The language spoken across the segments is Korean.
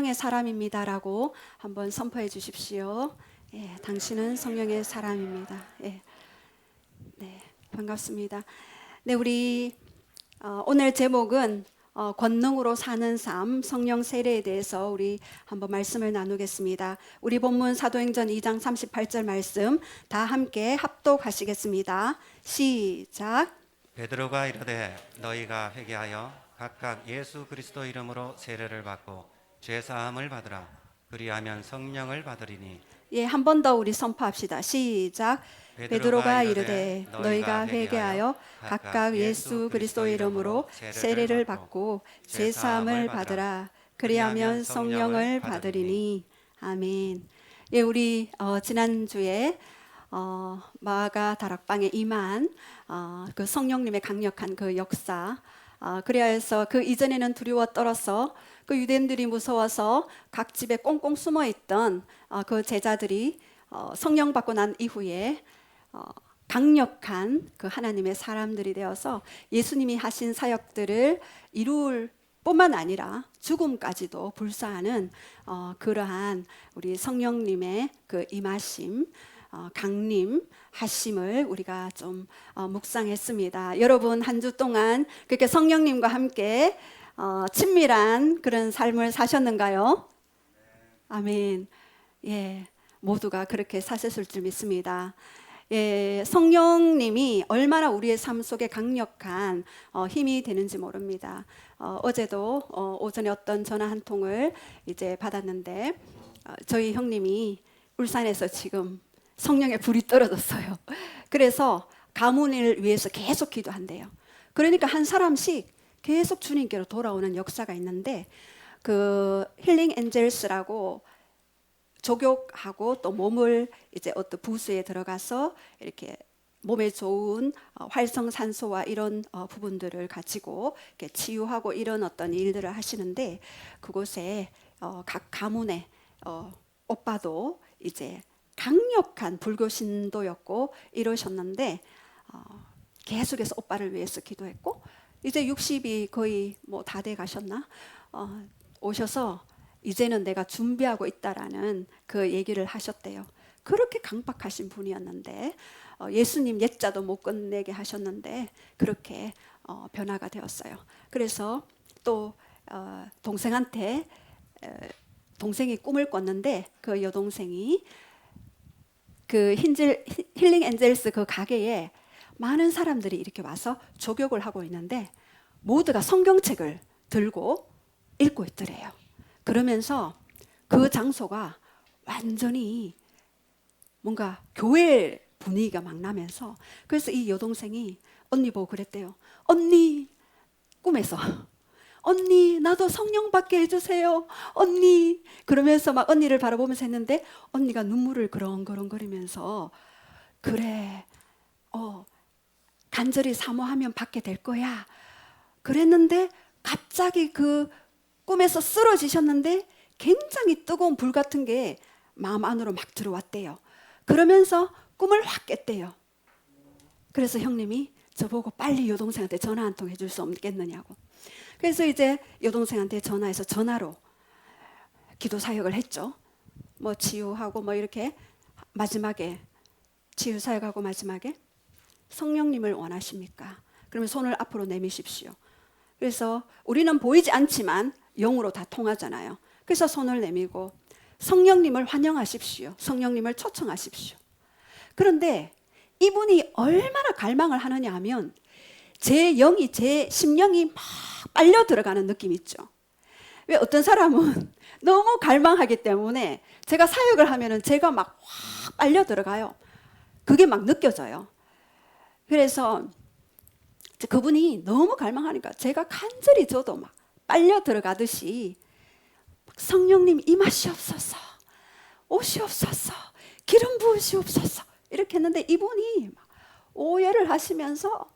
성령의 사람입니다라고 한번 선포해 주십시오. 예, 당신은 성령의 사람입니다. 예, 네, 반갑습니다. 네, 우리 오늘 제목은 권능으로 사는 삶, 성령 세례에 대해서 우리 한번 말씀을 나누겠습니다. 우리 본문 사도행전 2장 38절 말씀 다 함께 합독하시겠습니다. 시작. 베드로가 이르되 너희가 회개하여 각각 예수 그리스도 이름으로 세례를 받고 죄 사함을 받으라. 그리하면 성령을 받으리니. 예, 한 번 더 우리 선포합시다. 시작. 베드로가 이르되 너희가 회개하여 각각 예수 그리스도 이름으로 세례를 받고 죄 사함을 받으라. 그리하면 성령을 받으리니. 아멘. 예, 우리 지난주에 마가 다락방에 임한 그 성령님의 강력한 그 역사, 그래서 그 이전에는 두려워 떨어서 그 유대인들이 무서워서 각 집에 꽁꽁 숨어 있던 그 제자들이 성령 받고 난 이후에 강력한 그 하나님의 사람들이 되어서 예수님이 하신 사역들을 이룰 뿐만 아니라 죽음까지도 불사하는 그러한 우리 성령님의 그 임하심, 강림 하심을 우리가 좀 묵상했습니다. 여러분 한 주 동안 그렇게 성령님과 함께 친밀한 그런 삶을 사셨는가요? 아멘. 예, 모두가 그렇게 사셨을 줄 믿습니다. 예, 성령님이 얼마나 우리의 삶 속에 강력한 힘이 되는지 모릅니다. 어제도 오전에 어떤 전화 한 통을 이제 받았는데 저희 형님이 울산에서 지금 성령의 불이 떨어졌어요. 그래서 가문을 위해서 계속 기도한대요. 그러니까 한 사람씩 계속 주님께로 돌아오는 역사가 있는데 그 힐링 엔젤스라고 조격하고 또 몸을 이제 어떤 부스에 들어가서 이렇게 몸에 좋은 활성산소와 이런 부분들을 가지고 이렇게 치유하고 이런 어떤 일들을 하시는데 그곳에 각 가문의 오빠도 이제 강력한 불교 신도였고 이러셨는데 계속해서 오빠를 위해서 기도했고 이제 60이 거의 뭐 다 돼 가셨나 오셔서 이제는 내가 준비하고 있다라는 그 얘기를 하셨대요. 그렇게 강박하신 분이었는데 예수님 옛자도 못 끝내게 하셨는데 그렇게 변화가 되었어요. 그래서 또 동생한테 동생이 꿈을 꿨는데 그 여동생이 그 힐링 엔젤스 그 가게에 많은 사람들이 이렇게 와서 조격을 하고 있는데 모두가 성경책을 들고 읽고 있더래요. 그러면서 그 장소가 완전히 뭔가 교회 분위기가 막 나면서 그래서 이 여동생이 언니 보고 그랬대요. 언니 꿈에서 언니 나도 성령 받게 해주세요 언니 그러면서 막 언니를 바라보면서 했는데 언니가 눈물을 그렁그렁거리면서 그래 간절히 사모하면 받게 될 거야 그랬는데 갑자기 그 꿈에서 쓰러지셨는데 굉장히 뜨거운 불 같은 게 마음 안으로 막 들어왔대요. 그러면서 꿈을 확 깼대요. 그래서 형님이 저보고 빨리 여동생한테 전화 한 통 해줄 수 없겠느냐고. 그래서 이제 여동생한테 전화해서 전화로 기도 사역을 했죠. 뭐 치유하고 뭐 이렇게 마지막에 치유 사역하고 마지막에 성령님을 원하십니까? 그러면 손을 앞으로 내미십시오. 그래서 우리는 보이지 않지만 영으로 다 통하잖아요. 그래서 손을 내밀고 성령님을 환영하십시오. 성령님을 초청하십시오. 그런데 이분이 얼마나 갈망을 하느냐 하면 제 영이 제 심령이 막 빨려 들어가는 느낌 있죠. 왜 어떤 사람은 너무 갈망하기 때문에 제가 사역을 하면은 제가 막 확 빨려 들어가요. 그게 막 느껴져요. 그래서 그분이 너무 갈망하니까 제가 간절히 저도 막 빨려 들어가듯이 성령님 임하시옵소서 오시옵소서 기름 부으시옵소서 이렇게 했는데 이분이 막 오열을 하시면서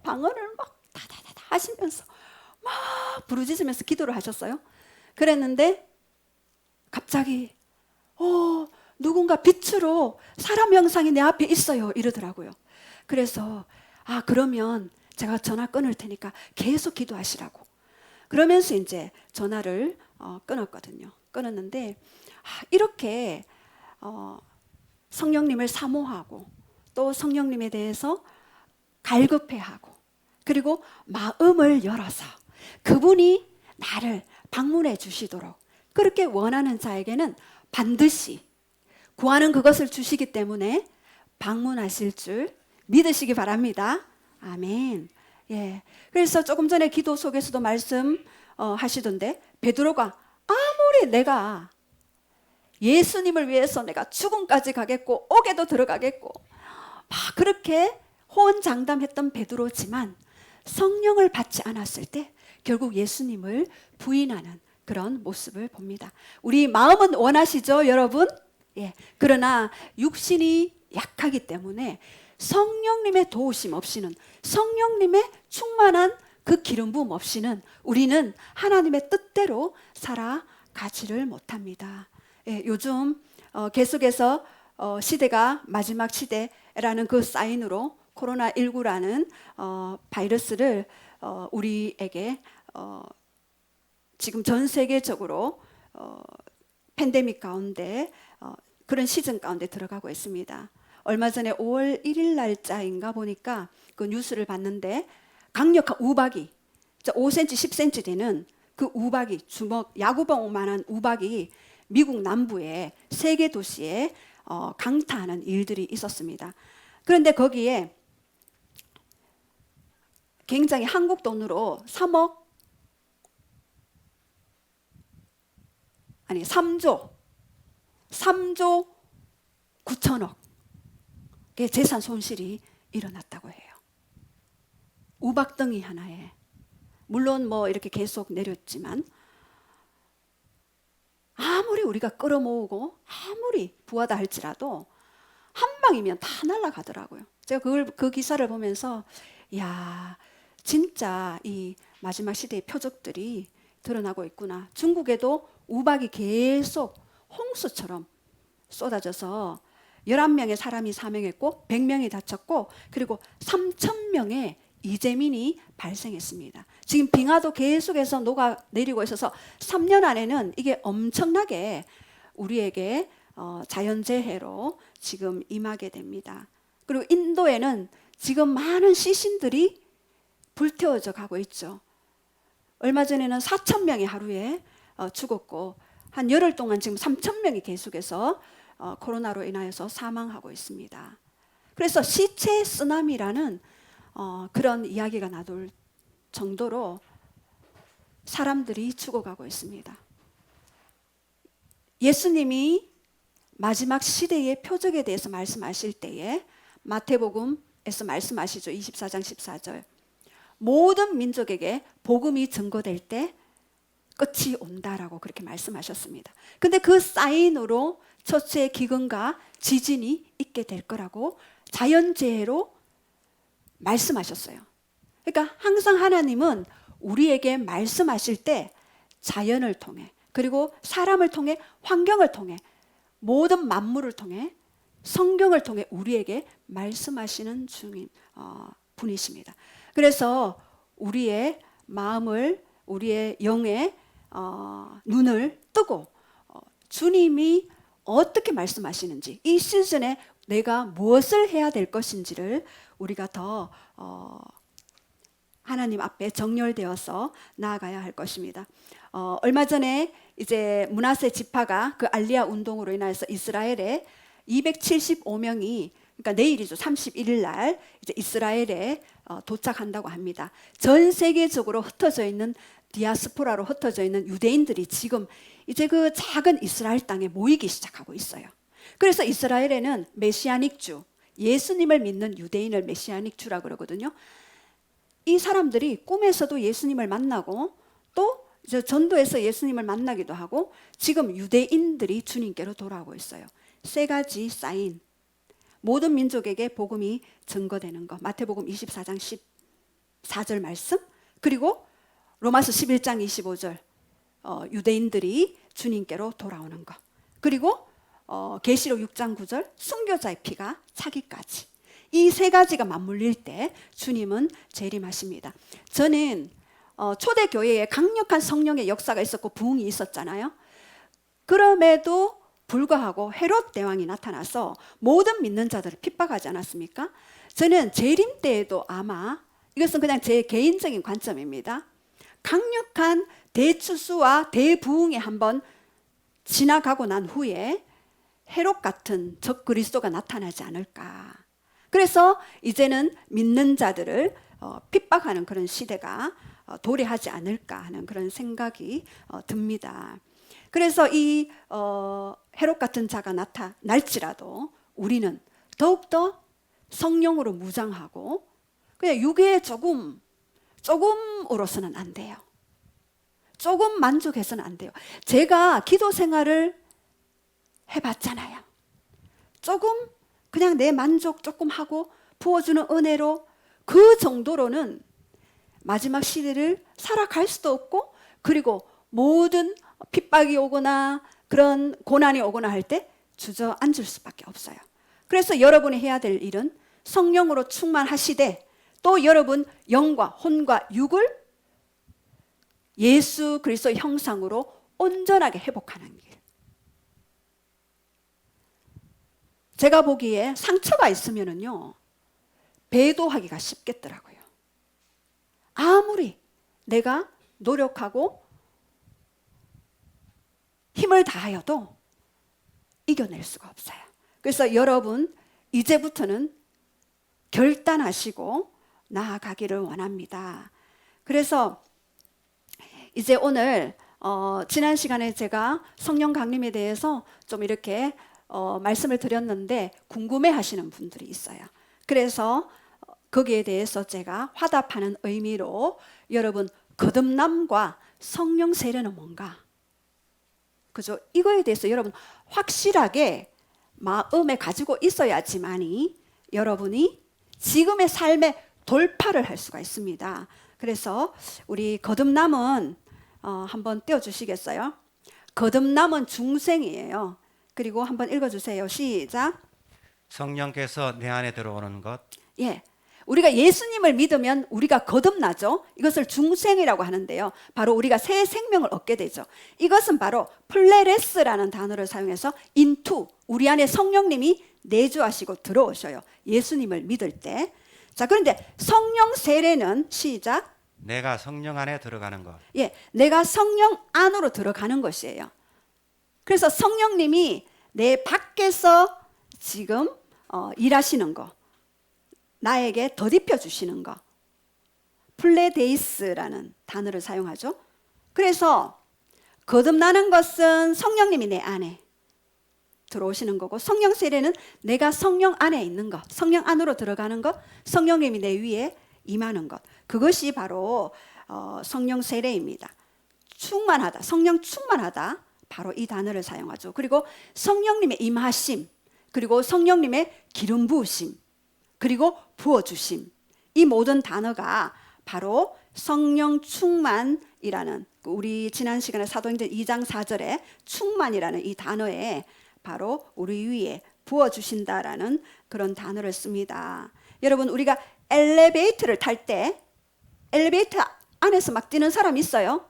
방언을 막 다다다다 하시면서 막 부르짖으면서 기도를 하셨어요. 그랬는데 갑자기 누군가 빛으로 사람 형상이 내 앞에 있어요 이러더라고요. 그래서 그러면 제가 전화 끊을 테니까 계속 기도하시라고. 그러면서 이제 전화를 끊었거든요. 끊었는데 이렇게 성령님을 사모하고 또 성령님에 대해서 갈급해하고 그리고 마음을 열어서 그분이 나를 방문해 주시도록 그렇게 원하는 자에게는 반드시 구하는 그것을 주시기 때문에 방문하실 줄 믿으시기 바랍니다. 아멘. 예. 그래서 조금 전에 기도 속에서도 말씀하시던데 베드로가 아무리 내가 예수님을 위해서 내가 죽음까지 가겠고 옥에도 들어가겠고 막 그렇게 호언장담했던 베드로지만 성령을 받지 않았을 때 결국 예수님을 부인하는 그런 모습을 봅니다. 우리 마음은 원하시죠, 여러분? 예. 그러나 육신이 약하기 때문에 성령님의 도우심 없이는 성령님의 충만한 그 기름 부음 없이는 우리는 하나님의 뜻대로 살아가지를 못합니다. 예, 요즘 계속해서 시대가 마지막 시대라는 그 사인으로 코로나19라는 바이러스를 우리에게 지금 전 세계적으로 팬데믹 가운데 그런 시즌 가운데 들어가고 있습니다. 얼마 전에 5월 1일 날짜인가 보니까 그 뉴스를 봤는데 강력한 우박이 5cm, 10cm 되는 그 우박이 주먹 야구봉만한 우박이 미국 남부의 세 개 도시에 강타하는 일들이 있었습니다. 그런데 거기에 굉장히 한국 돈으로 3조 9천억의 재산 손실이 일어났다고 해요. 우박덩이 하나에 물론 뭐 이렇게 계속 내렸지만 아무리 우리가 끌어모으고 아무리 부하다 할지라도 한 방이면 다 날아가더라고요. 제가 그 기사를 보면서 야 진짜 이 마지막 시대의 표적들이 드러나고 있구나. 중국에도 우박이 계속 홍수처럼 쏟아져서 11명의 사람이 사망했고 100명이 다쳤고 그리고 3,000명의 이재민이 발생했습니다. 지금 빙하도 계속해서 녹아내리고 있어서 3년 안에는 이게 엄청나게 우리에게 자연재해로 지금 임하게 됩니다. 그리고 인도에는 지금 많은 시신들이 불태워져 가고 있죠. 얼마 전에는 4,000명이 하루에 죽었고 한 열흘 동안 지금 3,000명이 계속해서 코로나로 인하여서 사망하고 있습니다. 그래서 시체 쓰나미라는 그런 이야기가 나돌 정도로 사람들이 죽어가고 있습니다. 예수님이 마지막 시대의 표적에 대해서 말씀하실 때에 마태복음에서 말씀하시죠. 24장 14절. 모든 민족에게 복음이 증거될 때 끝이 온다라고 그렇게 말씀하셨습니다. 근데 그 사인으로 처처의 기근과 지진이 있게 될 거라고 자연재해로 말씀하셨어요. 그러니까 항상 하나님은 우리에게 말씀하실 때 자연을 통해 그리고 사람을 통해 환경을 통해 모든 만물을 통해 성경을 통해 우리에게 말씀하시는 분이십니다. 그래서 우리의 마음을 우리의 영의 눈을 뜨고 주님이 어떻게 말씀하시는지 이 시즌에 내가 무엇을 해야 될 것인지를 우리가 더 하나님 앞에 정렬되어서 나아가야 할 것입니다. 얼마 전에 이제 므낫세 지파가 그 알리야 운동으로 인해서 이스라엘에 275명이 그러니까 내일이죠. 31일 날 이제 이스라엘에 도착한다고 합니다. 전 세계적으로 흩어져 있는 디아스포라로 흩어져 있는 유대인들이 지금 이제 그 작은 이스라엘 땅에 모이기 시작하고 있어요. 그래서 이스라엘에는 메시아닉 주, 예수님을 믿는 유대인을 메시아닉 주라 그러거든요. 이 사람들이 꿈에서도 예수님을 만나고 또 전도에서 예수님을 만나기도 하고 지금 유대인들이 주님께로 돌아오고 있어요. 세 가지 사인. 모든 민족에게 복음이 증거되는 것. 마태복음 24장 14절 말씀. 그리고 로마서 11장 25절. 유대인들이 주님께로 돌아오는 것. 그리고 계시록 6장 9절. 순교자의 피가 차기까지. 이 세 가지가 맞물릴 때 주님은 재림하십니다. 저는 초대교회에 강력한 성령의 역사가 있었고 부흥이 있었잖아요. 그럼에도 불구하고 헤롯 대왕이 나타나서 모든 믿는 자들을 핍박하지 않았습니까? 저는 재림 때에도 아마, 이것은 그냥 제 개인적인 관점입니다, 강력한 대추수와 대부흥이 한번 지나가고 난 후에 헤롯 같은 적 그리스도가 나타나지 않을까. 그래서 이제는 믿는 자들을 핍박하는 그런 시대가 도래하지 않을까 하는 그런 생각이 듭니다. 그래서 이 헤롯 같은 자가 나타날지라도 우리는 더욱더 성령으로 무장하고 그냥 육에 조금으로서는 안 돼요. 조금 만족해서는 안 돼요. 제가 기도 생활을 해봤잖아요. 조금 그냥 내 만족 조금 하고 부어주는 은혜로 그 정도로는 마지막 시대를 살아갈 수도 없고, 그리고 모든 핍박이 오거나 그런 고난이 오거나 할 때 주저앉을 수밖에 없어요. 그래서 여러분이 해야 될 일은 성령으로 충만하시되 또 여러분 영과 혼과 육을 예수 그리스도의 형상으로 온전하게 회복하는 길. 제가 보기에 상처가 있으면은요, 배도하기가 쉽겠더라고요. 아무리 내가 노력하고 힘을 다하여도 이겨낼 수가 없어요. 그래서 여러분 이제부터는 결단하시고 나아가기를 원합니다. 그래서 이제 오늘 지난 시간에 제가 성령 강림에 대해서 좀 이렇게 말씀을 드렸는데 궁금해 하시는 분들이 있어요. 그래서 거기에 대해서 제가 화답하는 의미로 여러분, 거듭남과 성령 세례는 뭔가? 그죠? 이거에 대해서 여러분 확실하게 마음에 가지고 있어야지만이 여러분이 지금의 삶에 돌파를 할 수가 있습니다. 그래서 우리 거듭남은 한번 띄워주시겠어요? 거듭남은 중생이에요. 그리고 한번 읽어주세요. 시작. 성령께서 내 안에 들어오는 것. 예, 우리가 예수님을 믿으면 우리가 거듭나죠. 이것을 중생이라고 하는데요, 바로 우리가 새 생명을 얻게 되죠. 이것은 바로 플레레스라는 단어를 사용해서 인투, 우리 안에 성령님이 내주하시고 들어오셔요, 예수님을 믿을 때. 자, 그런데 성령 세례는 시작. 내가 성령 안에 들어가는 것. 예, 내가 성령 안으로 들어가는 것이에요. 그래서 성령님이 내 밖에서 지금 일하시는 거, 나에게 덧입혀 주시는 거, 플레데이스라는 단어를 사용하죠. 그래서 거듭나는 것은 성령님이 내 안에 들어오시는 거고, 성령 세례는 내가 성령 안에 있는 것, 성령 안으로 들어가는 것, 성령님이 내 위에 임하는 것, 그것이 바로 성령 세례입니다. 충만하다, 성령 충만하다, 바로 이 단어를 사용하죠. 그리고 성령님의 임하심, 그리고 성령님의 기름 부으심, 그리고 부어주심, 이 모든 단어가 바로 성령 충만이라는, 우리 지난 시간에 사도행전 2장 4절에 충만이라는 이 단어에 바로 우리 위에 부어주신다라는 그런 단어를 씁니다. 여러분, 우리가 엘리베이터를 탈 때 엘리베이터 안에서 막 뛰는 사람 있어요?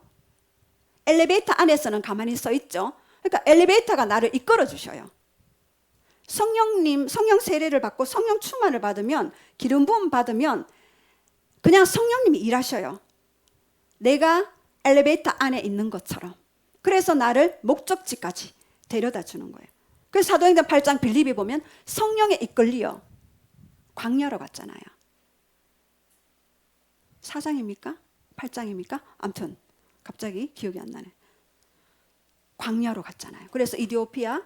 엘리베이터 안에서는 가만히 서 있죠. 그러니까 엘리베이터가 나를 이끌어 주셔요. 성령님, 성령 세례를 받고 성령 충만을 받으면, 기름 부음 받으면 그냥 성령님이 일하셔요. 내가 엘리베이터 안에 있는 것처럼. 그래서 나를 목적지까지 데려다 주는 거예요. 그래서 사도행전 8장 빌립이 보면 성령에 이끌리어 광야로 갔잖아요. 4장입니까? 8장입니까? 아무튼 갑자기 기억이 안 나네. 광야로 갔잖아요. 그래서 이디오피아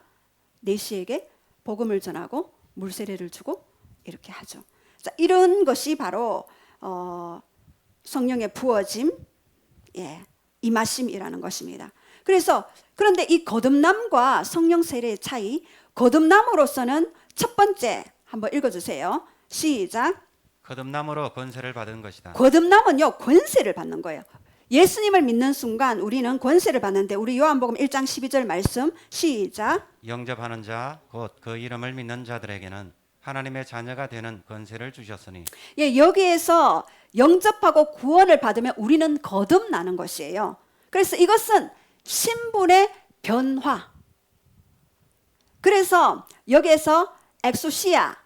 내시에게 복음을 전하고 물세례를 주고 이렇게 하죠. 자, 이런 것이 바로 성령의 부어짐, 임하심이라는 것입니다. 그래서 그런데 이 거듭남과 성령 세례의 차이, 거듭남으로서는 첫 번째 한번 읽어주세요. 시작. 거듭남으로 권세를 받은 것이다. 거듭남은요, 권세를 받는 거예요. 예수님을 믿는 순간 우리는 권세를 받는데, 우리 요한복음 1장 12절 말씀 시작. 영접하는 자 곧 그 이름을 믿는 자들에게는 하나님의 자녀가 되는 권세를 주셨으니. 예, 여기에서 영접하고 구원을 받으면 우리는 거듭나는 것이에요. 그래서 이것은 신분의 변화, 그래서 여기에서 엑소시아,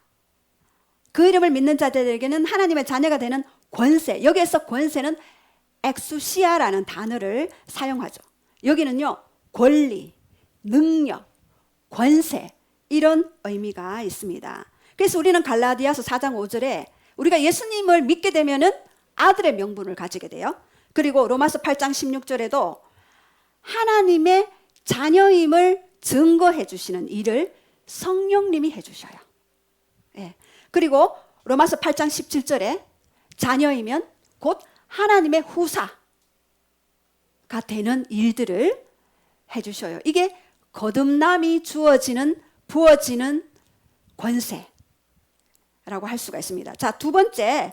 그 이름을 믿는 자들에게는 하나님의 자녀가 되는 권세, 여기에서 권세는 엑소시아라는 단어를 사용하죠. 여기는요, 권리, 능력, 권세, 이런 의미가 있습니다. 그래서 우리는 갈라디아서 4장 5절에 우리가 예수님을 믿게 되면은 아들의 명분을 가지게 돼요. 그리고 로마서 8장 16절에도 하나님의 자녀임을 증거해 주시는 일을 성령님이 해 주셔요. 예. 그리고 로마서 8장 17절에 자녀이면 곧 하나님의 후사가 되는 일들을 해 주셔요. 이게 거듭남이 부어지는 권세라고 할 수가 있습니다. 자, 두 번째,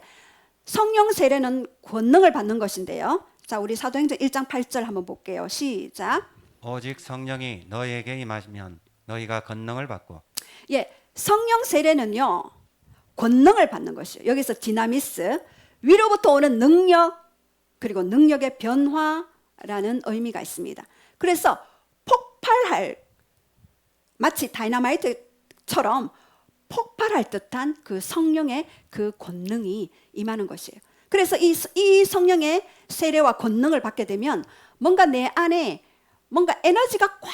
성령 세례는 권능을 받는 것인데요. 자, 우리 사도행전 1장 8절 한번 볼게요. 시작. 오직 성령이 너희에게 임하시면 너희가 권능을 받고. 예, 성령 세례는요, 권능을 받는 것이에요. 여기서 디나미스, 위로부터 오는 능력, 그리고 능력의 변화라는 의미가 있습니다. 그래서 폭발할, 마치 다이너마이트처럼 폭발할 듯한 그 성령의 그 권능이 임하는 것이에요. 그래서 이 성령의 세례와 권능을 받게 되면 뭔가 내 안에 뭔가 에너지가 꽉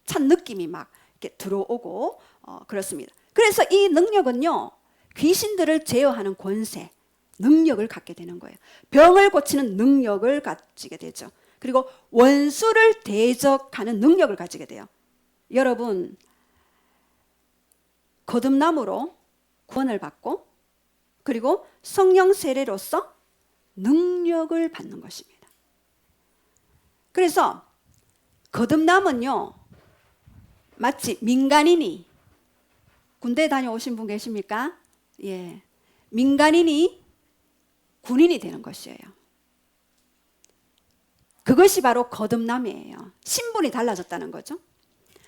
찬 느낌이 막 이렇게 들어오고 그렇습니다. 그래서 이 능력은요, 귀신들을 제어하는 권세, 능력을 갖게 되는 거예요. 병을 고치는 능력을 가지게 되죠. 그리고 원수를 대적하는 능력을 가지게 돼요. 여러분, 거듭남으로 구원을 받고 그리고 성령 세례로서 능력을 받는 것입니다. 그래서 거듭남은요, 마치 민간인이, 군대 다녀오신 분 계십니까? 예, 민간인이 군인이 되는 것이에요. 그것이 바로 거듭남이에요. 신분이 달라졌다는 거죠.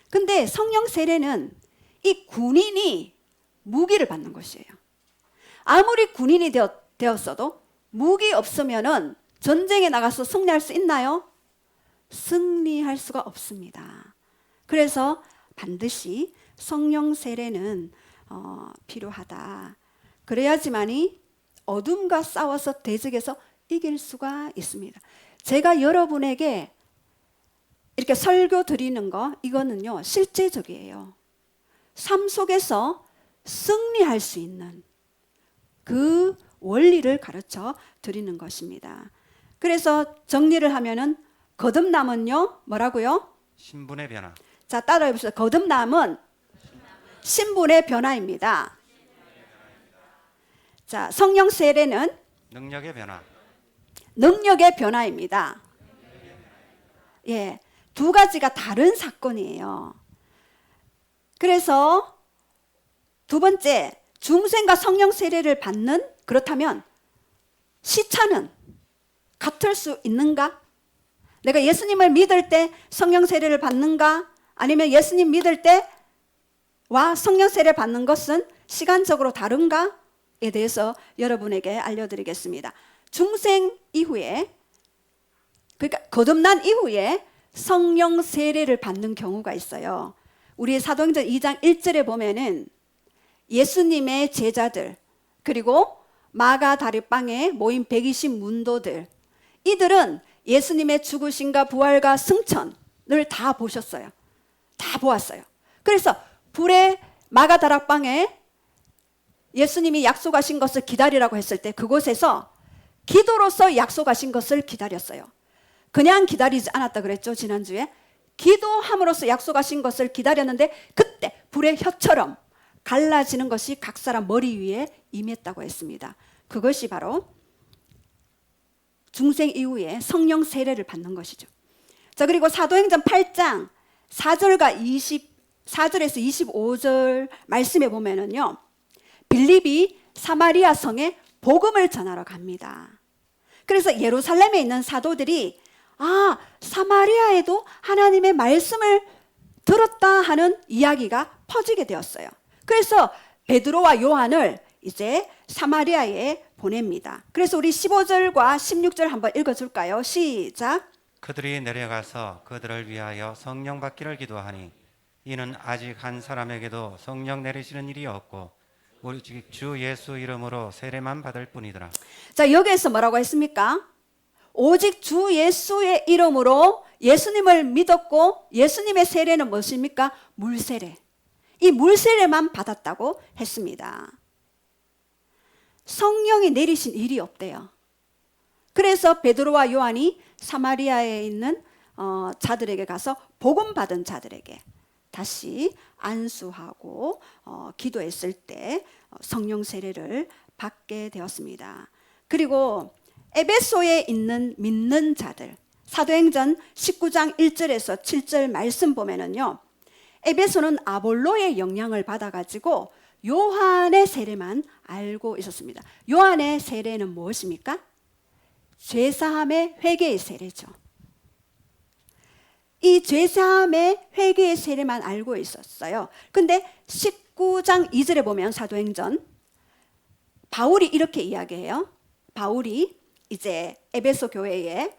근데 성령 세례는 이 군인이 무기를 받는 것이에요. 아무리 군인이 되었어도 무기 없으면은 전쟁에 나가서 승리할 수 있나요? 승리할 수가 없습니다. 그래서 반드시 성령 세례는 필요하다. 그래야지만이 어둠과 싸워서 대적해서 이길 수가 있습니다. 제가 여러분에게 이렇게 설교 드리는 거, 이거는요, 실제적이에요. 삶 속에서 승리할 수 있는 그 원리를 가르쳐 드리는 것입니다. 그래서 정리를 하면은 거듭남은요, 뭐라고요? 신분의 변화. 자, 따라해 봅시다. 거듭남은 신분의 변화입니다. 자, 성령 세례는 능력의 변화. 능력의 변화입니다. 예, 두 가지가 다른 사건이에요. 그래서 두 번째, 중생과 성령 세례를 받는, 그렇다면 시차는 같을 수 있는가? 내가 예수님을 믿을 때 성령 세례를 받는가? 아니면 예수님 믿을 때와 성령 세례를 받는 것은 시간적으로 다른가에 대해서 여러분에게 알려드리겠습니다. 중생 이후에, 그러니까 거듭난 이후에 성령 세례를 받는 경우가 있어요. 우리 사도행전 2장 1절에 보면은 예수님의 제자들, 그리고 마가 다리방에 모인 120 문도들, 이들은 예수님의 죽으심과 부활과 승천을 다 보셨어요. 다 보았어요. 그래서 불의 마가 다락방에 예수님이 약속하신 것을 기다리라고 했을 때 그곳에서 기도로서 약속하신 것을 기다렸어요. 그냥 기다리지 않았다 그랬죠, 지난주에. 기도함으로써 약속하신 것을 기다렸는데 그때 불의 혀처럼 갈라지는 것이 각 사람 머리 위에 임했다고 했습니다. 그것이 바로 중생 이후에 성령 세례를 받는 것이죠. 자, 그리고 사도행전 8장 4절에서 25절 말씀에 보면은요, 빌립이 사마리아 성에 복음을 전하러 갑니다. 그래서 예루살렘에 있는 사도들이 사마리아에도 하나님의 말씀을 들었다 하는 이야기가 퍼지게 되었어요. 그래서 베드로와 요한을 이제 사마리아에 보냅니다. 그래서 우리 15절과 16절 한번 읽어줄까요? 시작. 그들이 내려가서 그들을 위하여 성령 받기를 기도하니 이는 아직 한 사람에게도 성령 내리시는 일이 없고 오직 주 예수 이름으로 세례만 받을 뿐이더라. 자, 여기에서 뭐라고 했습니까? 오직 주 예수의 이름으로 예수님을 믿었고 예수님의 세례는 무엇입니까? 물세례. 이 물세례만 받았다고 했습니다. 성령이 내리신 일이 없대요. 그래서 베드로와 요한이 사마리아에 있는 자들에게 가서 복음 받은 자들에게 다시 안수하고 기도했을 때 성령 세례를 받게 되었습니다. 그리고 에베소에 있는 믿는 자들, 사도행전 19장 1절에서 7절 말씀 보면은요, 에베소는 아볼로의 영향을 받아가지고 요한의 세례만 알고 있었습니다. 요한의 세례는 무엇입니까? 죄사함의 회개의 세례죠. 이 죄사함의 회개의 세례만 알고 있었어요. 근데 19장 2절에 보면 사도행전 바울이 이렇게 이야기해요. 바울이 이제 에베소 교회에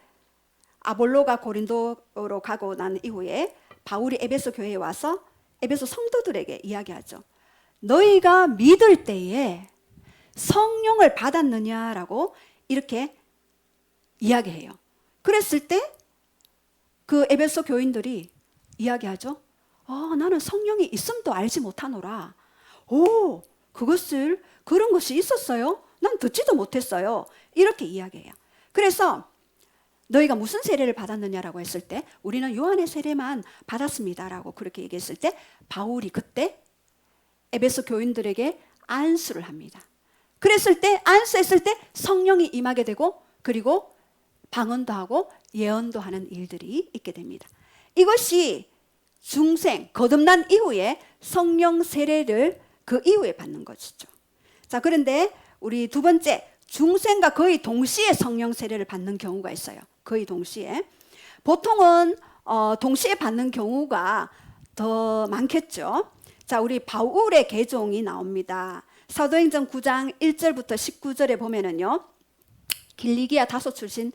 아볼로가 고린도로 가고 난 이후에 바울이 에베소 교회에 와서 에베소 성도들에게 이야기하죠. 너희가 믿을 때에 성령을 받았느냐라고 이렇게 이야기해요. 그랬을 때 그 에베소 교인들이 이야기하죠. 나는 성령이 있음도 알지 못하노라. 오, 그런 것이 있었어요? 난 듣지도 못했어요. 이렇게 이야기해요. 그래서 너희가 무슨 세례를 받았느냐라고 했을 때 우리는 요한의 세례만 받았습니다라고 그렇게 얘기했을 때 바울이 그때 에베소 교인들에게 안수를 합니다. 그랬을 때 안수했을 때 성령이 임하게 되고 그리고 방언도 하고 예언도 하는 일들이 있게 됩니다. 이것이 중생, 거듭난 이후에 성령 세례를 그 이후에 받는 것이죠. 자, 그런데 우리 두 번째, 중생과 거의 동시에 성령 세례를 받는 경우가 있어요. 거의 동시에. 보통은 동시에 받는 경우가 더 많겠죠. 자, 우리 바울의 계종이 나옵니다. 사도행전 9장 1절부터 19절에 보면은요, 길리기아 다소 출신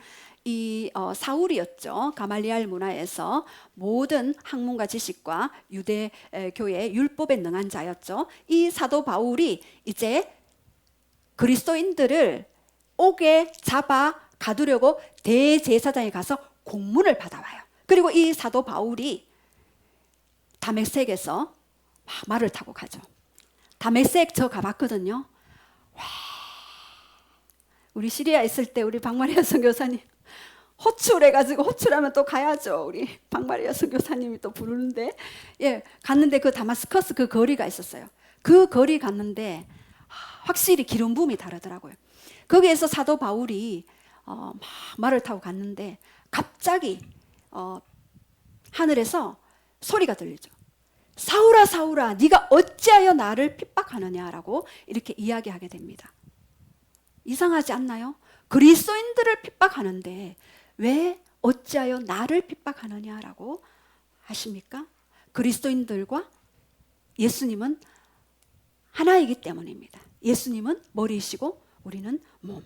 이 사울이었죠. 가말리알 문화에서 모든 학문과 지식과 유대 교회 율법에 능한 자였죠. 이 사도 바울이 이제 그리스도인들을 옥에 잡아 가두려고 대제사장에 가서 공문을 받아와요. 그리고 이 사도 바울이 다메섹에서 말을 타고 가죠. 다메섹 저 가봤거든요. 와, 우리 시리아 있을 때 우리 박마리아 선교사님 호출해가지고, 호출하면 또 가야죠. 우리 박마리아 선교사님이 또 부르는데, 예, 갔는데 그 다마스커스 그 거리가 있었어요. 그 거리 갔는데 확실히 기름 부음이 다르더라고요. 거기에서 사도 바울이 막 말을 타고 갔는데 갑자기 하늘에서 소리가 들리죠. 사울아 사울아 네가 어찌하여 나를 핍박하느냐라고 이렇게 이야기하게 됩니다. 이상하지 않나요? 그리스도인들을 핍박하는데 왜 어찌하여 나를 핍박하느냐라고 하십니까? 그리스도인들과 예수님은 하나이기 때문입니다. 예수님은 머리이시고 우리는 몸,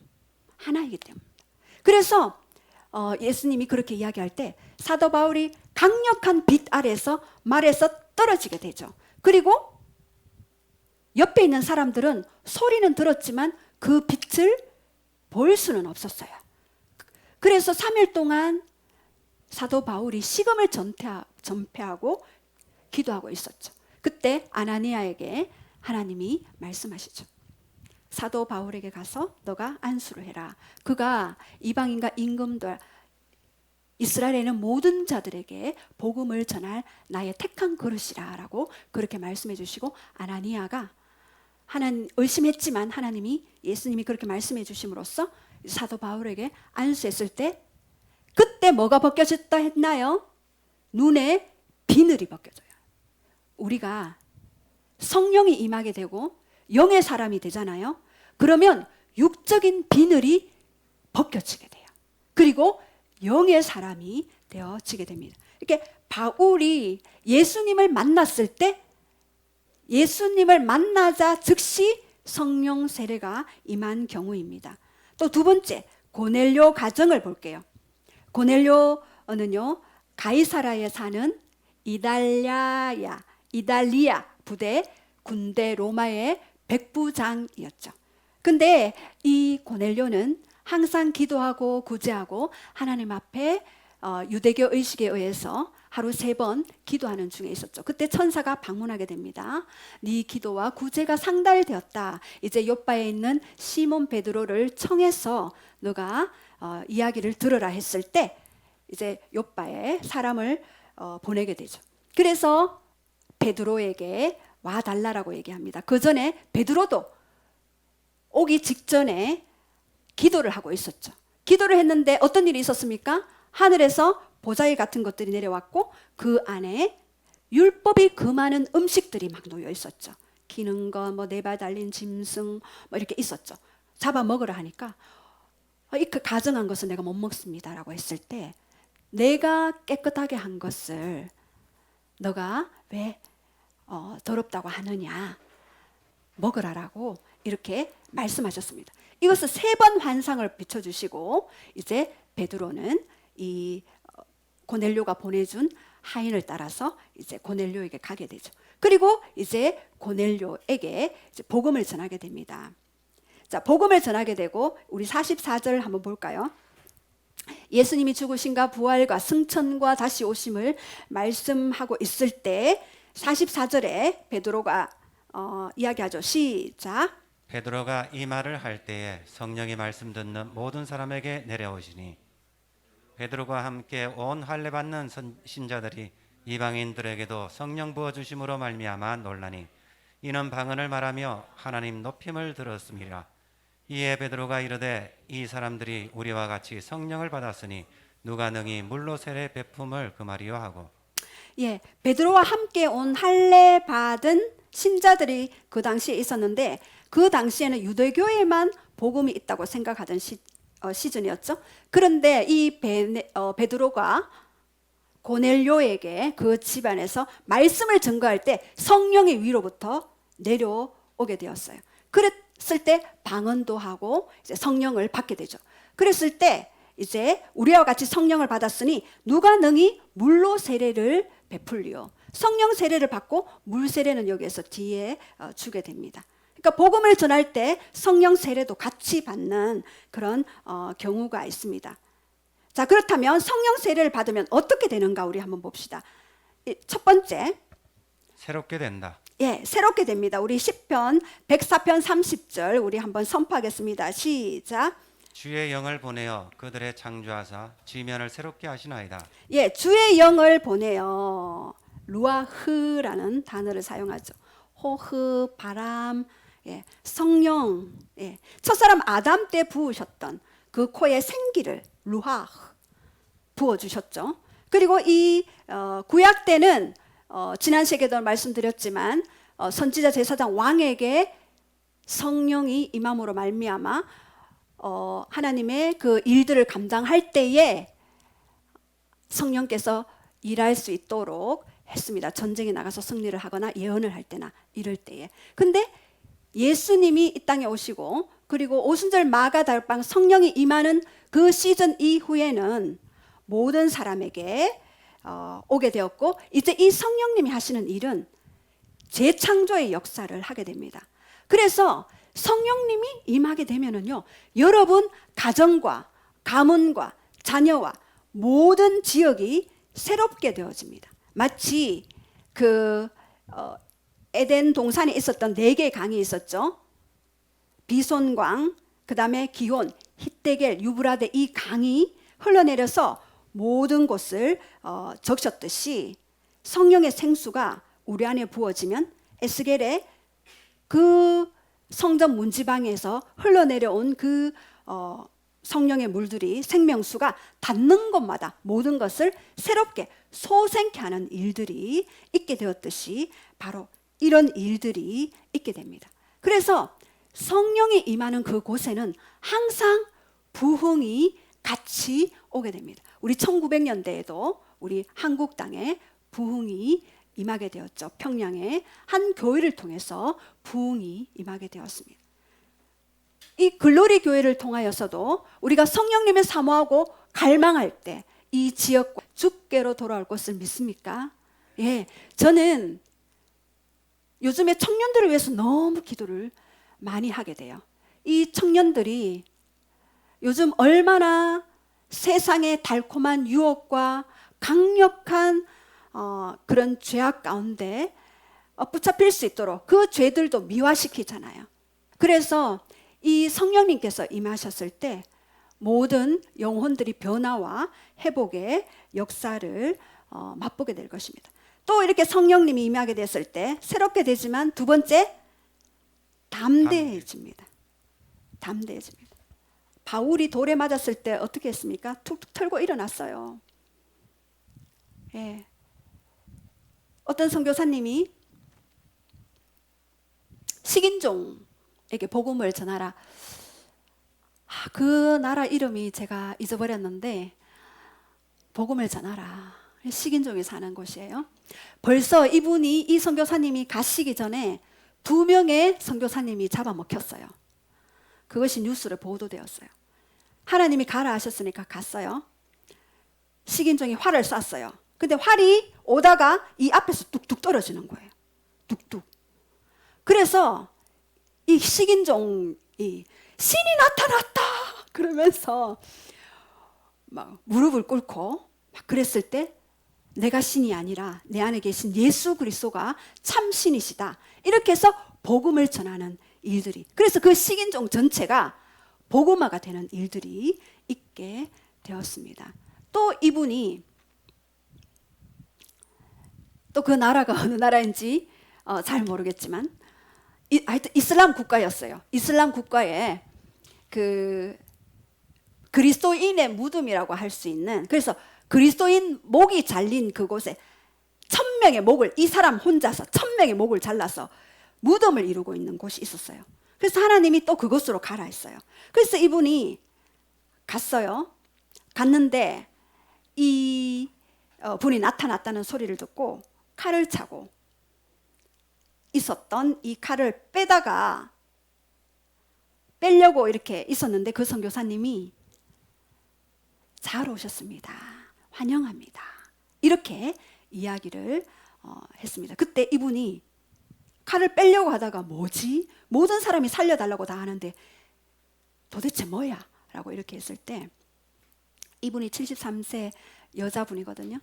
하나이기 때문입니다. 그래서 예수님이 그렇게 이야기할 때 사도 바울이 강력한 빛 아래서 말에서 떨어지게 되죠. 그리고 옆에 있는 사람들은 소리는 들었지만 그 빛을 볼 수는 없었어요. 그래서 3일 동안 사도 바울이 식음을 전폐하고 기도하고 있었죠. 그때 아나니아에게 하나님이 말씀하시죠. 사도 바울에게 가서 너가 안수를 해라. 그가 이방인과 임금들 이스라엘에 있는 모든 자들에게 복음을 전할 나의 택한 그릇이라 라고 그렇게 말씀해 주시고, 아나니아가 하나님 의심했지만 하나님이 예수님이 그렇게 말씀해 주심으로써 사도 바울에게 안수했을 때 그때 뭐가 벗겨졌다 했나요? 눈에 비늘이 벗겨져요. 우리가 성령이 임하게 되고 영의 사람이 되잖아요. 그러면 육적인 비늘이 벗겨지게 돼요. 그리고 영의 사람이 되어지게 됩니다. 이렇게 바울이 예수님을 만났을 때 예수님을 만나자 즉시 성령 세례가 임한 경우입니다. 또 두 번째, 고넬료 가정을 볼게요. 고넬료는요, 가이사라에 사는 이달랴야 이달리아 부대 군대 로마의 백부장이었죠. 근데 이 고넬료는 항상 기도하고 구제하고 하나님 앞에 유대교 의식에 의해서 하루 3번 기도하는 중에 있었죠. 그때 천사가 방문하게 됩니다. 네 기도와 구제가 상달되었다. 이제 요바에 있는 시몬 베드로를 청해서 너가 이야기를 들으라 했을 때 이제 요바에 사람을 보내게 되죠. 그래서 베드로에게 와달라라고 얘기합니다. 그 전에 베드로도 오기 직전에 기도를 하고 있었죠. 기도를 했는데 어떤 일이 있었습니까? 하늘에서 보자기 같은 것들이 내려왔고 그 안에 율법이 금하는 음식들이 막 놓여 있었죠. 기는 것, 뭐 네 발 달린 짐승 뭐 이렇게 있었죠. 잡아 먹으라 하니까 이 가증한 것은 내가 못 먹습니다라고 했을 때 내가 깨끗하게 한 것을 너가 왜 더럽다고 하느냐, 먹으라라고 이렇게 말씀하셨습니다. 이것을 3번 환상을 비춰주시고 이제 베드로는 이 고넬료가 보내준 하인을 따라서 이제 고넬료에게 가게 되죠. 그리고 이제 고넬료에게 이제 복음을 전하게 됩니다. 자, 복음을 전하게 되고 우리 44절 한번 볼까요? 예수님이 죽으신가 부활과 승천과 다시 오심을 말씀하고 있을 때 44절에 베드로가 이야기하죠. 시작. 베드로가 이 말을 할 때에 성령이 말씀 듣는 모든 사람에게 내려오시니 베드로가 함께 온 할례 받는 신자들이 이방인들에게도 성령 부어 주심으로 말미암아 놀라니 이는 방언을 말하며 하나님 높임을 들었음이라. 이에 베드로가 이르되 이 사람들이 우리와 같이 성령을 받았으니 누가 능히 물로 세례 베품을 금하리요 하고. 예, 베드로와 함께 온 할례 받은 신자들이 그 당시에 있었는데 그 당시에는 유대교에만 복음이 있다고 생각하던 시즌이었죠. 그런데 이 베드로가 고넬료에게 그 집안에서 말씀을 증거할 때 성령이 위로부터 내려오게 되었어요. 그랬을 때 방언도 하고 이제 성령을 받게 되죠. 그랬을 때 이제 우리와 같이 성령을 받았으니 누가 능히 물로 세례를 베풀리요. 성령 세례를 받고 물 세례는 여기에서 뒤에 주게 됩니다. 그러니까 복음을 전할 때 성령 세례도 같이 받는 그런 경우가 있습니다. 자, 그렇다면 성령 세례를 받으면 어떻게 되는가 우리 한번 봅시다. 첫 번째, 새롭게 된다. 예, 새롭게 됩니다. 우리 시편 104편 30절 우리 한번 선포하겠습니다. 시작. 주의 영을 보내어 그들의 창조하사 지면을 새롭게 하시나이다. 예, 주의 영을 보내요. 루아흐라는 단어를 사용하죠. 호흡, 바람, 예, 성령. 예, 첫사람 아담 때 부으셨던 그 코에 생기를 루아흐 부어주셨죠. 그리고 이 구약 때는 지난 시간에도 말씀드렸지만 선지자 제사장 왕에게 성령이 임함으로 말미암아 하나님의 그 일들을 감당할 때에 성령께서 일할 수 있도록 했습니다. 전쟁에 나가서 승리를 하거나 예언을 할 때나 이럴 때에. 근데 예수님이 이 땅에 오시고 그리고 오순절 마가달방 성령이 임하는 그 시즌 이후에는 모든 사람에게 오게 되었고 이제 이 성령님이 하시는 일은 재창조의 역사를 하게 됩니다. 그래서 성령님이 임하게 되면은요, 여러분 가정과 가문과 자녀와 모든 지역이 새롭게 되어집니다. 마치 그 에덴 동산에 있었던 4개의 강이 있었죠. 비손강, 그 다음에 기혼, hit데겔, 유브라데 이 강이 흘러내려서 모든 곳을 적셨듯이 성령의 생수가 우리 안에 부어지면 에스겔의 그 성전 문지방에서 흘러내려온 그 성령의 물들이 생명수가 닿는 곳마다 모든 것을 새롭게 소생케 하는 일들이 있게 되었듯이 바로 이런 일들이 있게 됩니다. 그래서 성령이 임하는 그곳에는 항상 부흥이 같이 오게 됩니다. 우리 1900년대에도 우리 한국 땅에 부흥이 임하게 되었죠. 평양의 한 교회를 통해서 부흥이 임하게 되었습니다. 이 글로리 교회를 통하여서도 우리가 성령님을 사모하고 갈망할 때 이 지역과 주께로 돌아올 것을 믿습니까? 예, 저는 요즘에 청년들을 위해서 너무 기도를 많이 하게 돼요. 이 청년들이 요즘 얼마나 세상의 달콤한 유혹과 강력한 그런 죄악 가운데 붙잡힐 수 있도록 그 죄들도 미화시키잖아요. 그래서 이 성령님께서 임하셨을 때 모든 영혼들이 변화와 회복의 역사를 맛보게 될 것입니다. 또 이렇게 성령님이 임하게 됐을 때 새롭게 되지만 두 번째, 담대해집니다. 담대해집니다. 바울이 돌에 맞았을 때 어떻게 했습니까? 툭툭 털고 일어났어요. 예. 어떤 선교사님이 식인종에게 복음을 전하라. 그 나라 이름이 제가 잊어버렸는데 복음을 전하라. 식인종이 사는 곳이에요. 벌써 이분이 이 선교사님이 가시기 전에 2명의 선교사님이 잡아먹혔어요. 그것이 뉴스로 보도되었어요. 하나님이 가라 하셨으니까 갔어요. 식인종이 활을 쐈어요. 근데 활이 오다가 이 앞에서 뚝뚝 떨어지는 거예요. 뚝뚝. 그래서 이 식인종이 신이 나타났다 그러면서 막 무릎을 꿇고 막 그랬을 때 내가 신이 아니라 내 안에 계신 예수 그리스도가 참 신이시다. 이렇게 해서 복음을 전하는 일들이, 그래서 그 식인종 전체가 복음화가 되는 일들이 있게 되었습니다. 또 이분이 또 그 나라가 어느 나라인지 잘 모르겠지만 하여튼 이슬람 국가였어요. 이슬람 국가에 그 그리스도인의 무덤이라고 할 수 있는, 그래서 그리스도인 목이 잘린 그곳에 1000명의 목을, 이 사람 혼자서 1000명의 목을 잘라서 무덤을 이루고 있는 곳이 있었어요. 그래서 하나님이 또 그곳으로 가라 했어요. 그래서 이분이 갔어요. 갔는데 이 분이 나타났다는 소리를 듣고 칼을 차고 있었던 이 칼을 빼려고 이렇게 있었는데 그 선교사님이 잘 오셨습니다. 환영합니다. 이렇게 이야기를 했습니다. 그때 이분이 칼을 빼려고 하다가 뭐지? 모든 사람이 살려달라고 다 하는데 도대체 뭐야? 라고 이렇게 했을 때 이분이 73세 여자분이거든요.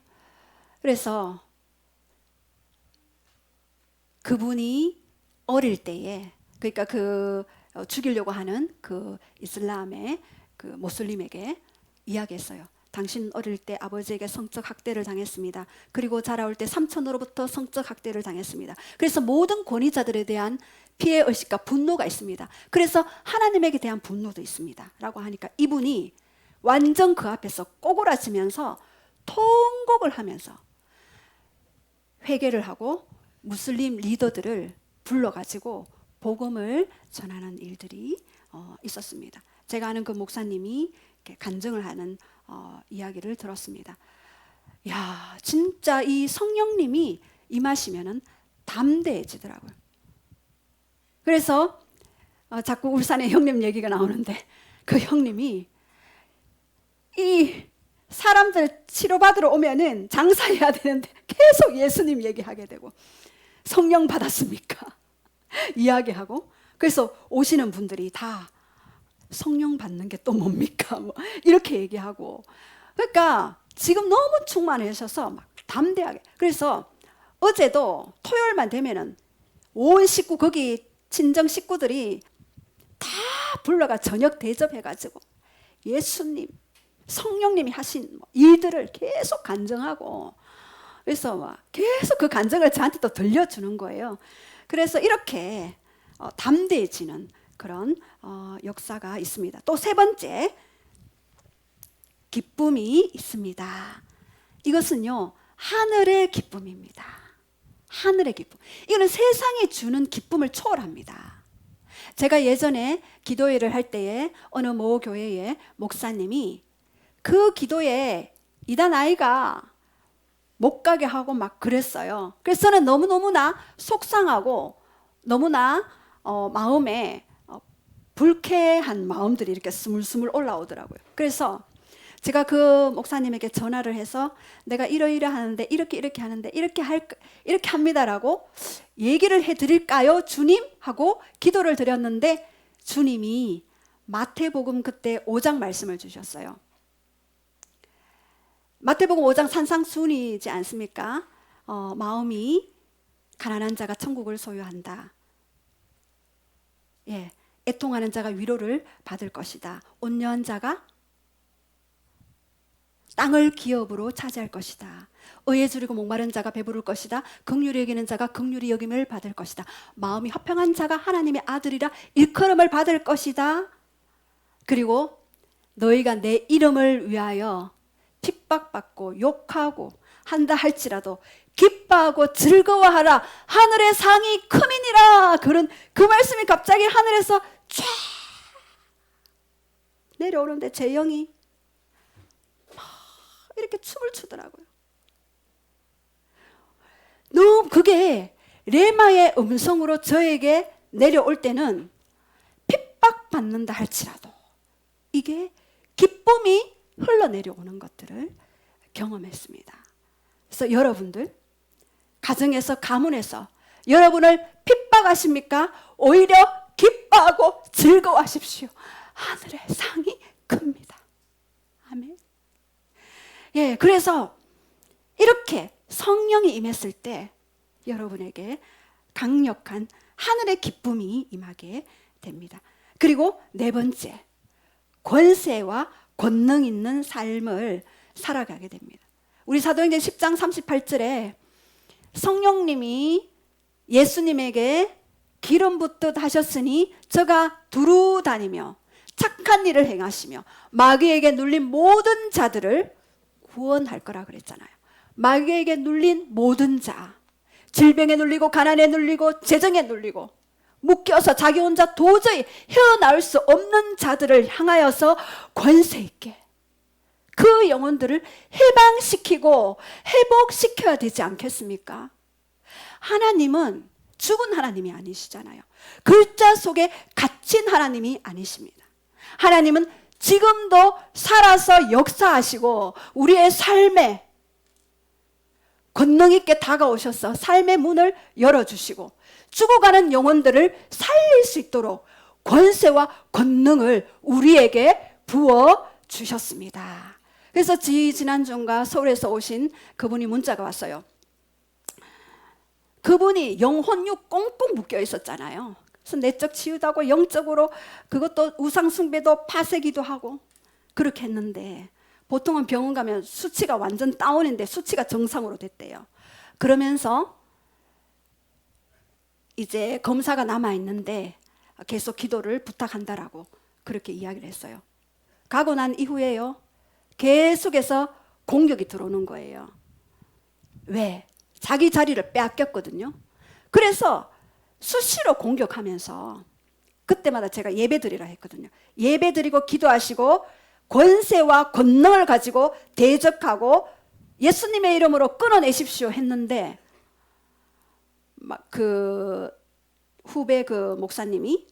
그래서 그분이 어릴 때에, 그러니까 죽이려고 하는 그 이슬람의 그 모슬림에게 이야기했어요. 당신 어릴 때 아버지에게 성적 학대를 당했습니다. 그리고 자라올 때 삼촌으로부터 성적 학대를 당했습니다. 그래서 모든 권위자들에 대한 피해 의식과 분노가 있습니다. 그래서 하나님에게 대한 분노도 있습니다. 라고 하니까 이분이 완전 그 앞에서 꼬꾸라지면서 통곡을 하면서 회개를 하고 무슬림 리더들을 불러가지고 복음을 전하는 일들이 있었습니다. 제가 아는 그 목사님이 간증을 하는 이야기를 들었습니다. 야, 진짜 이 성령님이 임하시면은 담대해지더라고요. 그래서 자꾸 울산의 형님 얘기가 나오는데 그 형님이 이 사람들 치료받으러 오면은 장사해야 되는데 계속 예수님 얘기하게 되고 성령 받았습니까? 이야기하고, 그래서 오시는 분들이 다 성령 받는 게 또 뭡니까? 뭐 이렇게 얘기하고, 그러니까 지금 너무 충만하셔서 막 담대하게. 그래서 어제도 토요일만 되면은 온 식구, 거기 친정 식구들이 다 불러가 저녁 대접해가지고 예수님, 성령님이 하신 일들을 계속 간증하고, 그래서 막 계속 그 간증을 저한테 또 들려주는 거예요. 그래서 이렇게 담대해지는 그런 역사가 있습니다. 또 세 번째, 기쁨이 있습니다. 이것은요, 하늘의 기쁨입니다. 하늘의 기쁨. 이거는 세상이 주는 기쁨을 초월합니다. 제가 예전에 기도회를 할 때에 어느 모 교회의 목사님이 그 기도에 이단 아이가 못 가게 하고 막 그랬어요. 그래서 저는 너무너무나 속상하고 너무나 마음에 불쾌한 마음들이 이렇게 스물스물 올라오더라고요. 그래서 제가 그 목사님에게 전화를 해서 내가 이러이러 하는데 이렇게 하는데 이렇게 합니다라고 얘기를 해드릴까요 주님? 하고 기도를 드렸는데 주님이 마태복음 그때 5장 말씀을 주셨어요. 마태복음 5장 산상수훈이지 않습니까? 마음이 가난한 자가 천국을 소유한다. 예, 애통하는 자가 위로를 받을 것이다. 온유한 자가 땅을 기업으로 차지할 것이다. 의에 줄이고 목마른 자가 배부를 것이다. 긍휼히 여기는 자가 긍휼히 여김을 받을 것이다. 마음이 화평한 자가 하나님의 아들이라 일컬음을 받을 것이다. 그리고 너희가 내 이름을 위하여 핍박받고 욕하고 한다 할지라도 기뻐하고 즐거워하라. 하늘의 상이 크민이라. 그런 그 말씀이 갑자기 하늘에서 쫙 내려오는데 제 영이 이렇게 춤을 추더라고요. 너무 그게 레마의 음성으로 저에게 내려올 때는 핍박받는다 할지라도 이게 기쁨이 흘러내려오는 것들을 경험했습니다. 그래서 여러분들 가정에서 가문에서 여러분을 핍박하십니까? 오히려 기뻐하고 즐거워하십시오. 하늘의 상이 큽니다. 아멘. 예, 그래서 이렇게 성령이 임했을 때 여러분에게 강력한 하늘의 기쁨이 임하게 됩니다. 그리고 네 번째, 권세와 권능 있는 삶을 살아가게 됩니다. 우리 사도행전 10장 38절에 성령님이 예수님에게 기름 붓듯 하셨으니 저가 두루 다니며 착한 일을 행하시며 마귀에게 눌린 모든 자들을 구원할 거라 그랬잖아요. 마귀에게 눌린 모든 자, 질병에 눌리고 가난에 눌리고 재정에 눌리고 묶여서 자기 혼자 도저히 헤어나올 수 없는 자들을 향하여서 권세 있게 그 영혼들을 해방시키고 회복시켜야 되지 않겠습니까? 하나님은 죽은 하나님이 아니시잖아요. 글자 속에 갇힌 하나님이 아니십니다. 하나님은 지금도 살아서 역사하시고 우리의 삶에 권능 있게 다가오셔서 삶의 문을 열어주시고 죽어가는 영혼들을 살릴 수 있도록 권세와 권능을 우리에게 부어주셨습니다. 그래서 지난주인가 서울에서 오신 그분이 문자가 왔어요. 그분이 영혼육 꽁꽁 묶여 있었잖아요. 그래서 내적 치유하고 영적으로 그것도 우상숭배도 파쇄기도 하고 그렇게 했는데 보통은 병원 가면 수치가 완전 다운인데 수치가 정상으로 됐대요. 그러면서 이제 검사가 남아있는데 계속 기도를 부탁한다라고 그렇게 이야기를 했어요. 가고 난 이후에요. 계속해서 공격이 들어오는 거예요. 왜? 자기 자리를 빼앗겼거든요. 그래서 수시로 공격하면서 그때마다 제가 예배 드리라 했거든요. 예배 드리고 기도하시고 권세와 권능을 가지고 대적하고 예수님의 이름으로 끊어내십시오 했는데 막 그 후배 그 목사님이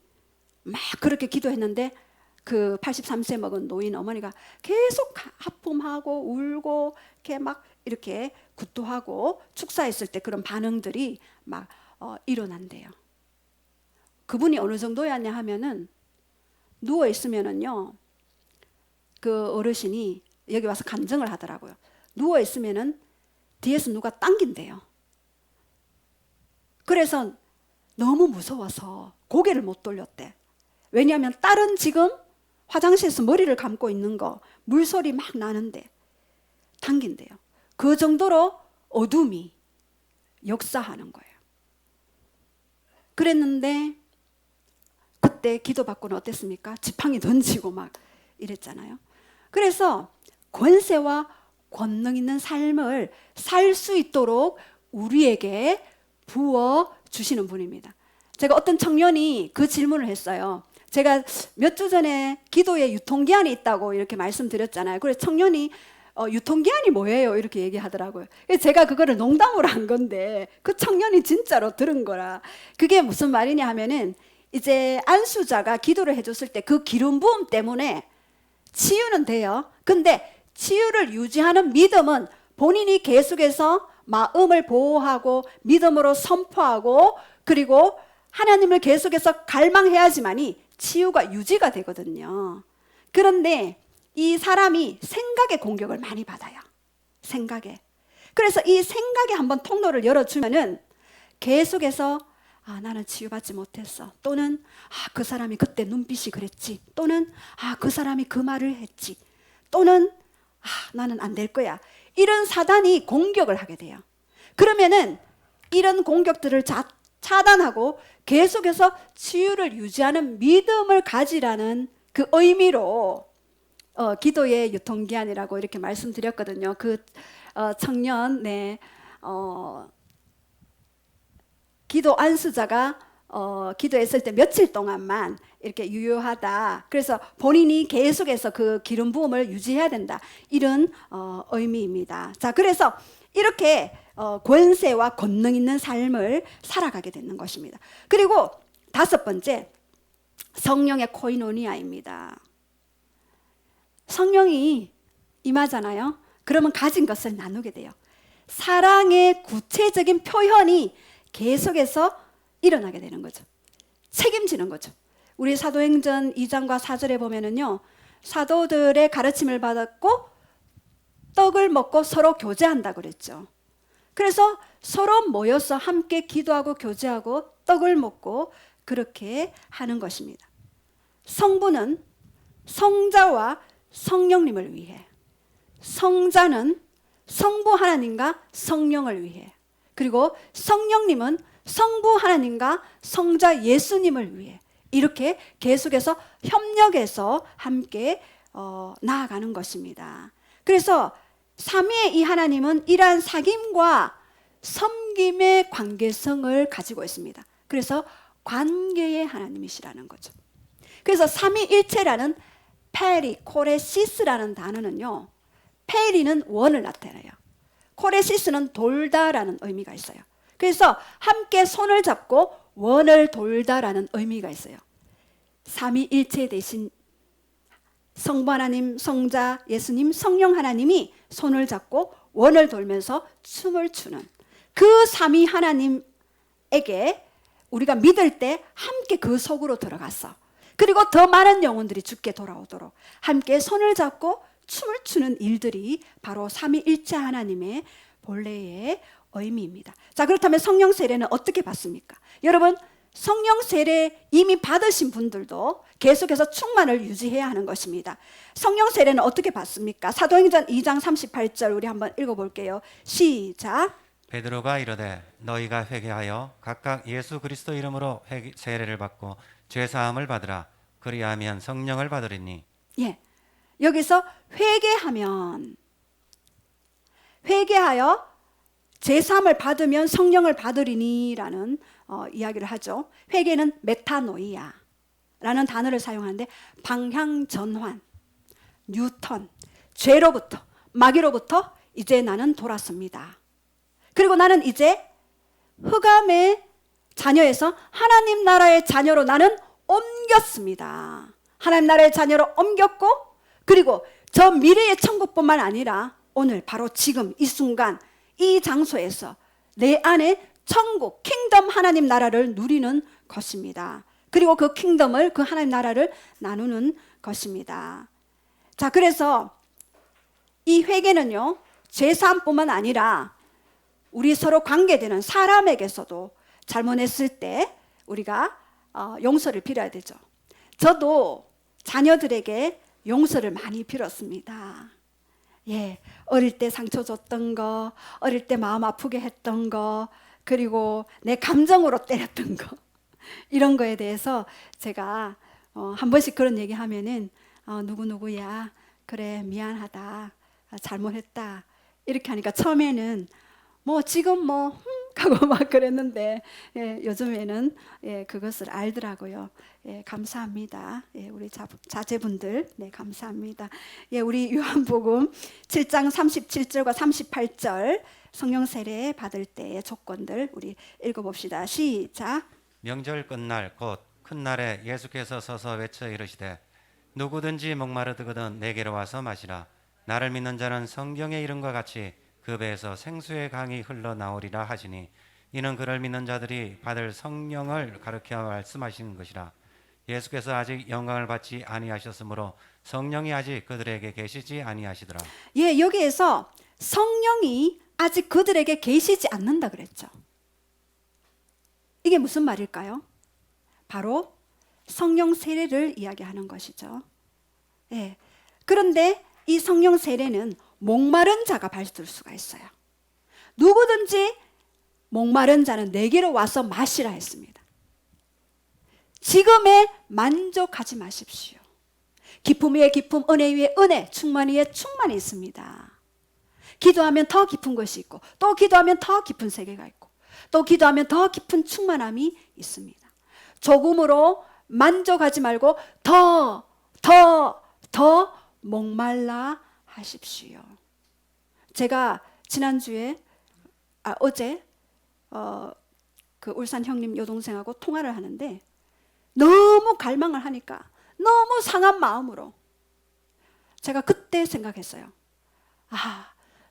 막 그렇게 기도했는데 그 83세 먹은 노인 어머니가 계속 하품하고 울고 이렇게 막 이렇게 구토하고 축사했을 때 그런 반응들이 막 일어난대요. 그분이 어느 정도였냐 하면은 누워 있으면은요 그 어르신이 여기 와서 간증을 하더라고요. 누워 있으면은 뒤에서 누가 당긴대요. 그래서 너무 무서워서 고개를 못 돌렸대. 왜냐하면 딸은 지금 화장실에서 머리를 감고 있는 거 물소리 막 나는데 당긴대요. 그 정도로 어둠이 역사하는 거예요. 그랬는데 그때 기도받고는 어땠습니까? 지팡이 던지고 막 이랬잖아요. 그래서 권세와 권능 있는 삶을 살 수 있도록 우리에게 부어주시는 분입니다. 제가 어떤 청년이 그 질문을 했어요. 제가 몇 주 전에 기도에 유통기한이 있다고 이렇게 말씀드렸잖아요. 그래서 청년이 유통기한이 뭐예요? 이렇게 얘기하더라고요. 그래서 제가 그거를 농담으로 한 건데 그 청년이 진짜로 들은 거라. 그게 무슨 말이냐 하면은 이제 안수자가 기도를 해줬을 때 그 기름 부음 때문에 치유는 돼요. 근데 치유를 유지하는 믿음은 본인이 계속해서 마음을 보호하고 믿음으로 선포하고 그리고 하나님을 계속해서 갈망해야지만이 치유가 유지가 되거든요. 그런데 이 사람이 생각의 공격을 많이 받아요. 생각에. 그래서 이 생각에 한번 통로를 열어주면은 계속해서 나는 치유받지 못했어. 또는 그 사람이 그때 눈빛이 그랬지. 또는 그 사람이 그 말을 했지. 또는 나는 안 될 거야. 이런 사단이 공격을 하게 돼요. 그러면은 이런 공격들을 차단하고 계속해서 치유를 유지하는 믿음을 가지라는 그 의미로 기도의 유통기한이라고 이렇게 말씀드렸거든요. 그 청년 기도 안수자가 기도했을 때 며칠 동안만 이렇게 유효하다. 그래서 본인이 계속해서 그 기름 부음을 유지해야 된다. 이런 의미입니다. 자, 그래서 이렇게 권세와 권능 있는 삶을 살아가게 되는 것입니다. 그리고 5번째, 성령의 코이노니아입니다. 성령이 임하잖아요. 그러면 가진 것을 나누게 돼요. 사랑의 구체적인 표현이 계속해서 일어나게 되는 거죠. 책임지는 거죠. 우리 사도행전 2장과 4절에 보면은요, 사도들의 가르침을 받았고 떡을 먹고 서로 교제한다고 그랬죠. 그래서 서로 모여서 함께 기도하고 교제하고 떡을 먹고 그렇게 하는 것입니다. 성부는 성자와 성령님을 위해, 성자는 성부 하나님과 성령을 위해, 그리고 성령님은 성부 하나님과 성자 예수님을 위해 이렇게 계속해서 협력해서 함께 나아가는 것입니다. 그래서 삼위의 이 하나님은 이러한 사귐과 섬김의 관계성을 가지고 있습니다. 그래서 관계의 하나님이시라는 거죠. 그래서 삼위일체라는 페리코레시스라는 단어는요, 페리는 원을 나타내요. 코레시스는 돌다라는 의미가 있어요. 그래서 함께 손을 잡고 원을 돌다라는 의미가 있어요. 삼위일체 대신 성부 하나님, 성자 예수님, 성령 하나님이 손을 잡고 원을 돌면서 춤을 추는 그 삼위 하나님에게 우리가 믿을 때 함께 그 속으로 들어갔어. 그리고 더 많은 영혼들이 주께 돌아오도록 함께 손을 잡고 춤을 추는 일들이 바로 삼위일체 하나님의 본래의 의미입니다. 자, 그렇다면 성령 세례는 어떻게 받습니까? 여러분, 성령 세례 이미 받으신 분들도 계속해서 충만을 유지해야 하는 것입니다. 성령 세례는 어떻게 받습니까? 사도행전 2장 38절 우리 한번 읽어볼게요. 시작. 베드로가 이르되 너희가 회개하여 각각 예수 그리스도 이름으로 세례를 받고 죄 사함을 받으라. 그리하면 성령을 받으리니. 예, 여기서 회개하여 제사함을 받으면 성령을 받으리니라는 이야기를 하죠. 회개는 메타노이아라는 단어를 사용하는데 방향 전환, 뉴턴, 죄로부터 마귀로부터 이제 나는 돌았습니다. 그리고 나는 이제 흑암의 자녀에서 하나님 나라의 자녀로 나는 옮겼습니다. 하나님 나라의 자녀로 옮겼고, 그리고 저 미래의 천국뿐만 아니라 오늘 바로 지금 이 순간 이 장소에서 내 안에 천국, 킹덤 하나님 나라를 누리는 것입니다. 그리고 그 킹덤을, 그 하나님 나라를 나누는 것입니다. 자, 그래서 이 회개는요, 죄사함뿐만 아니라 우리 서로 관계되는 사람에게서도 잘못했을 때 우리가 용서를 빌어야 되죠. 저도 자녀들에게 용서를 많이 빌었습니다. 예, 어릴 때 상처 줬던 거, 어릴 때 마음 아프게 했던 거, 그리고 내 감정으로 때렸던 거, 이런 거에 대해서 제가 한 번씩 그런 얘기 하면은 누구누구야, 그래 미안하다, 잘못했다 이렇게 하니까 처음에는 지금 하고 막 그랬는데, 예, 요즘에는 그것을 알더라고요. 예, 감사합니다. 예, 우리 자제분들, 네, 감사합니다. 예, 우리 요한복음 7장 37절과 38절 성령 세례 받을 때의 조건들 우리 읽어봅시다. 시작. 명절 끝날 곧 큰 날에 예수께서 서서 외쳐 이르시되 누구든지 목마르거든 내게로 와서 마시라. 나를 믿는 자는 성경의 이름과 같이 그 배에서 생수의 강이 흘러나오리라 하시니 이는 그를 믿는 자들이 받을 성령을 가르켜 말씀하시는 것이라. 예수께서 아직 영광을 받지 아니하셨으므로 성령이 아직 그들에게 계시지 아니하시더라. 예, 여기에서 성령이 아직 그들에게 계시지 않는다 그랬죠. 이게 무슨 말일까요? 바로 성령 세례를 이야기하는 것이죠. 예. 그런데 이 성령 세례는 목마른 자가 받을 수가 있어요. 누구든지 목마른 자는 내게로 와서 마시라 했습니다. 지금에 만족하지 마십시오. 기쁨 위에 기쁨, 은혜 위에 은혜, 충만 위에 충만이 있습니다. 기도하면 더 깊은 것이 있고, 또 기도하면 더 깊은 세계가 있고, 또 기도하면 더 깊은 충만함이 있습니다. 조금으로 만족하지 말고 더 목말라 하십시오. 제가 지난주에 어제 그 울산 형님 여동생하고 통화를 하는데 너무 갈망을 하니까 너무 상한 마음으로 제가 그때 생각했어요.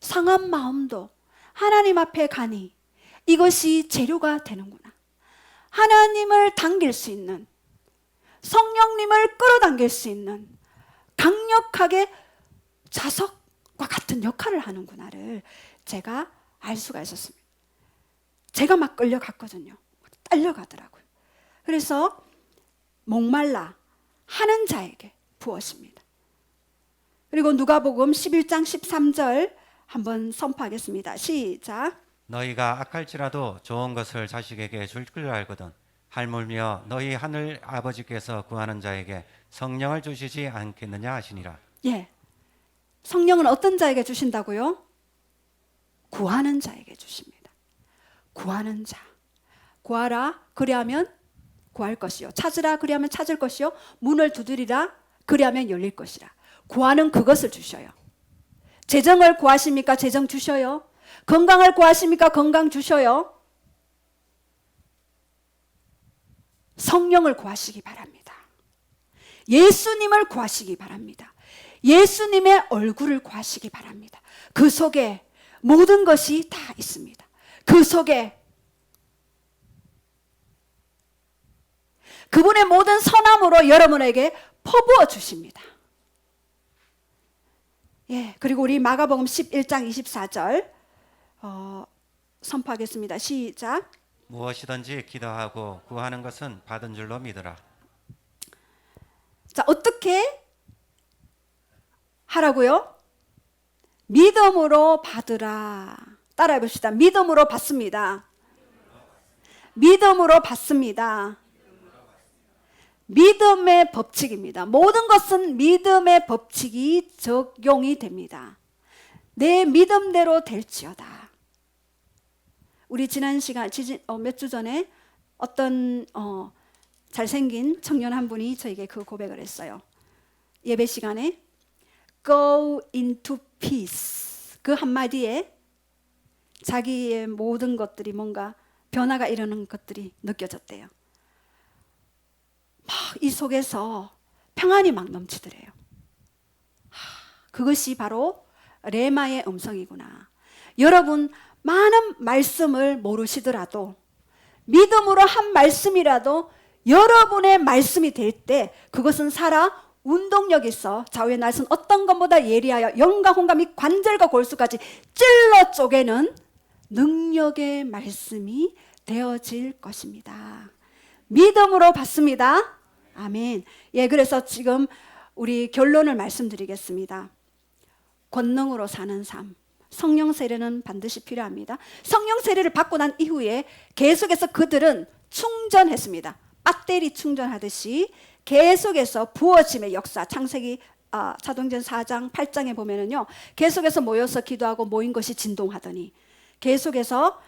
상한 마음도 하나님 앞에 가니 이것이 재료가 되는구나. 하나님을 당길 수 있는, 성령님을 끌어당길 수 있는 강력하게 자석과 같은 역할을 하는구나를 제가 알 수가 있었습니다. 제가 막 끌려갔거든요. 딸려가더라고요. 그래서 목말라 하는 자에게 부었습니다. 그리고 누가복음 11장 13절 한번 선포하겠습니다. 시작. 너희가 악할지라도 좋은 것을 자식에게 줄 줄 알거든 하물며 너희 하늘 아버지께서 구하는 자에게 성령을 주시지 않겠느냐 하시니라. 예, 성령은 어떤 자에게 주신다고요? 구하는 자에게 주십니다. 구하는 자. 구하라 그리하면 구할 것이요, 찾으라 그리하면 찾을 것이요, 문을 두드리라 그리하면 열릴 것이라. 구하는 그것을 주셔요. 재정을 구하십니까? 재정 주셔요. 건강을 구하십니까? 건강 주셔요. 성령을 구하시기 바랍니다. 예수님을 구하시기 바랍니다. 예수님의 얼굴을 구하시기 바랍니다. 그 속에 모든 것이 다 있습니다. 그 속에 그분의 모든 선함으로 여러분에게 퍼부어 주십니다. 예, 그리고 우리 마가복음 11장 24절 선포하겠습니다. 시작. 무엇이든지 기도하고 구하는 것은 받은 줄로 믿으라. 자, 어떻게 하라고요? 믿음으로 받으라. 따라해 봅시다. 믿음으로 받습니다. 믿음으로 받습니다. 믿음의 법칙입니다. 모든 것은 믿음의 법칙이 적용이 됩니다. 내 믿음대로 될지어다. 우리 지난 시간 몇 주 전에 어떤 잘생긴 청년 한 분이 저에게 그 고백을 했어요. 예배 시간에 Go into peace 그 한마디에 자기의 모든 것들이 뭔가 변화가 일어나는 것들이 느껴졌대요. 막 이 속에서 평안이 막 넘치더래요. 그것이 바로 레마의 음성이구나. 여러분 많은 말씀을 모르시더라도 믿음으로 한 말씀이라도 여러분의 말씀이 될 때 그것은 살아 운동력이 있어 좌우의 날선 어떤 것보다 예리하여 영과 혼과 및 관절과 골수까지 찔러 쪼개는 능력의 말씀이 되어질 것입니다. 믿음으로 받습니다. 아멘. 예, 그래서 지금 우리 결론을 말씀드리겠습니다. 권능으로 사는 삶. 성령 세례는 반드시 필요합니다. 성령 세례를 받고 난 이후에 계속해서 그들은 충전했습니다. 배터리 충전하듯이 계속해서 부어짐의 역사. 창세기 사도행전 4장 8장에 보면은요. 계속해서 모여서 기도하고 모인 것이 진동하더니 계속해서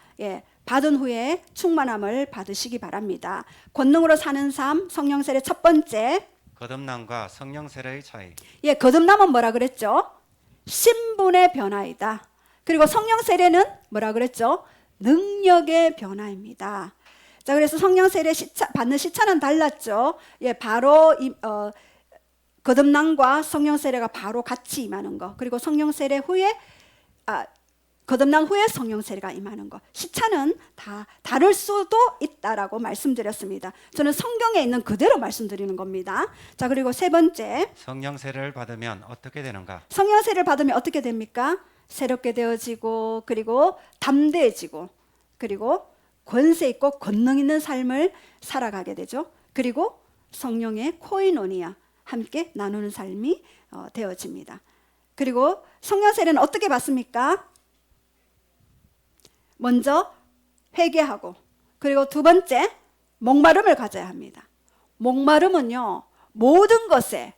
받은 후에 충만함을 받으시기 바랍니다. 권능으로 사는 삶, 성령 세례 첫 번째. 거듭남과 성령 세례의 차이. 예, 거듭남은 뭐라 그랬죠? 신분의 변화이다. 그리고 성령 세례는 뭐라 그랬죠? 능력의 변화입니다. 자, 그래서 성령 세례 받는 시차는 달랐죠. 예, 바로 거듭남과 성령 세례가 바로 같이 임하는 거. 그리고 성령 세례 후에 거듭난 후에 성령 세례가 임하는 것. 시차는 다 다를 수도 있다라고 말씀드렸습니다. 저는 성경에 있는 그대로 말씀드리는 겁니다. 자, 그리고 세 번째, 성령 세례를 받으면 어떻게 되는가? 성령 세례를 받으면 어떻게 됩니까? 새롭게 되어지고, 그리고 담대해지고, 그리고 권세 있고 권능 있는 삶을 살아가게 되죠. 그리고 성령의 코이노니아, 함께 나누는 삶이 되어집니다. 그리고 성령 세례는 어떻게 받습니까? 먼저 회개하고, 그리고 두 번째 목마름을 가져야 합니다. 목마름은요, 모든 것에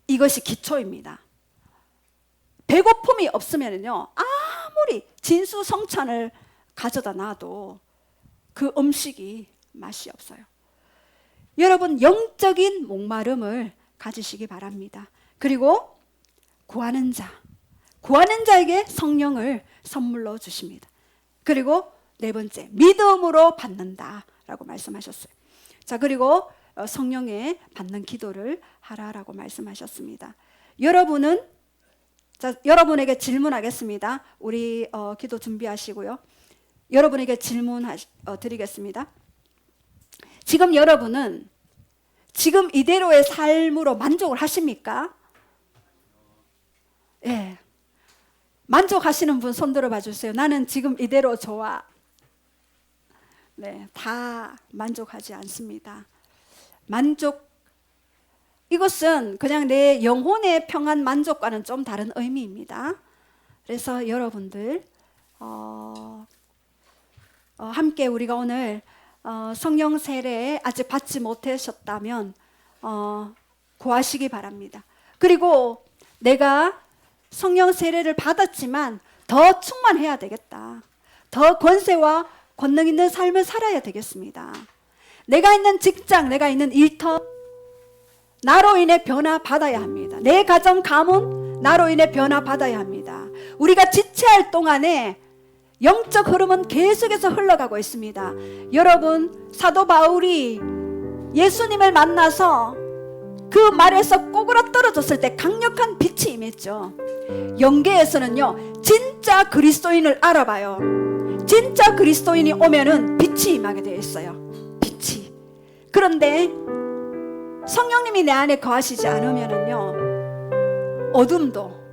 이것이 기초입니다. 배고픔이 없으면요, 아무리 진수성찬을 가져다 놔도 그 음식이 맛이 없어요. 여러분, 영적인 목마름을 가지시기 바랍니다. 그리고 구하는 자에게 성령을 선물로 주십니다. 그리고 네 번째, 믿음으로 받는다라고 말씀하셨어요. 자, 그리고 성령의 받는 기도를 하라라고 말씀하셨습니다. 여러분에게 질문하겠습니다. 우리 기도 준비하시고요. 여러분에게 질문 드리겠습니다. 지금 여러분은 지금 이대로의 삶으로 만족을 하십니까? 예. 만족하시는 분 손 들어 봐 주세요. 나는 지금 이대로 좋아. 네, 다 만족하지 않습니다. 이것은 그냥 내 영혼의 평안 만족과는 좀 다른 의미입니다. 그래서 여러분들 함께 우리가 오늘 성령 세례 아직 받지 못하셨다면 구하시기 바랍니다. 그리고 내가 성령 세례를 받았지만 더 충만해야 되겠다. 더 권세와 권능 있는 삶을 살아야 되겠습니다. 내가 있는 직장, 내가 있는 일터, 나로 인해 변화받아야 합니다. 내 가정, 가문, 나로 인해 변화받아야 합니다. 우리가 지체할 동안에 영적 흐름은 계속해서 흘러가고 있습니다. 여러분, 사도 바울이 예수님을 만나서 그 말에서 꼬그라 떨어졌을 때 강력한 빛이 임했죠. 영계에서는요, 진짜 그리스도인을 알아봐요. 진짜 그리스도인이 오면은 빛이 임하게 되어 있어요. 빛이. 그런데 성령님이 내 안에 거하시지 않으면은요, 어둠도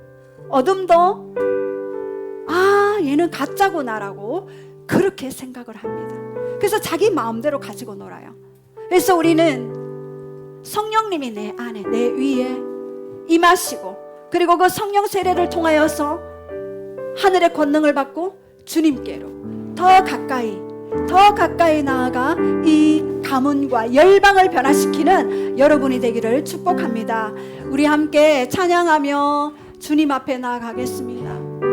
얘는 가짜구나라고 그렇게 생각을 합니다. 그래서 자기 마음대로 가지고 놀아요. 그래서 우리는 성령님이 내 안에, 내 위에 임하시고, 그리고 그 성령 세례를 통하여서 하늘의 권능을 받고 주님께로 더 가까이 나아가 이 가문과 열방을 변화시키는 여러분이 되기를 축복합니다. 우리 함께 찬양하며 주님 앞에 나아가겠습니다.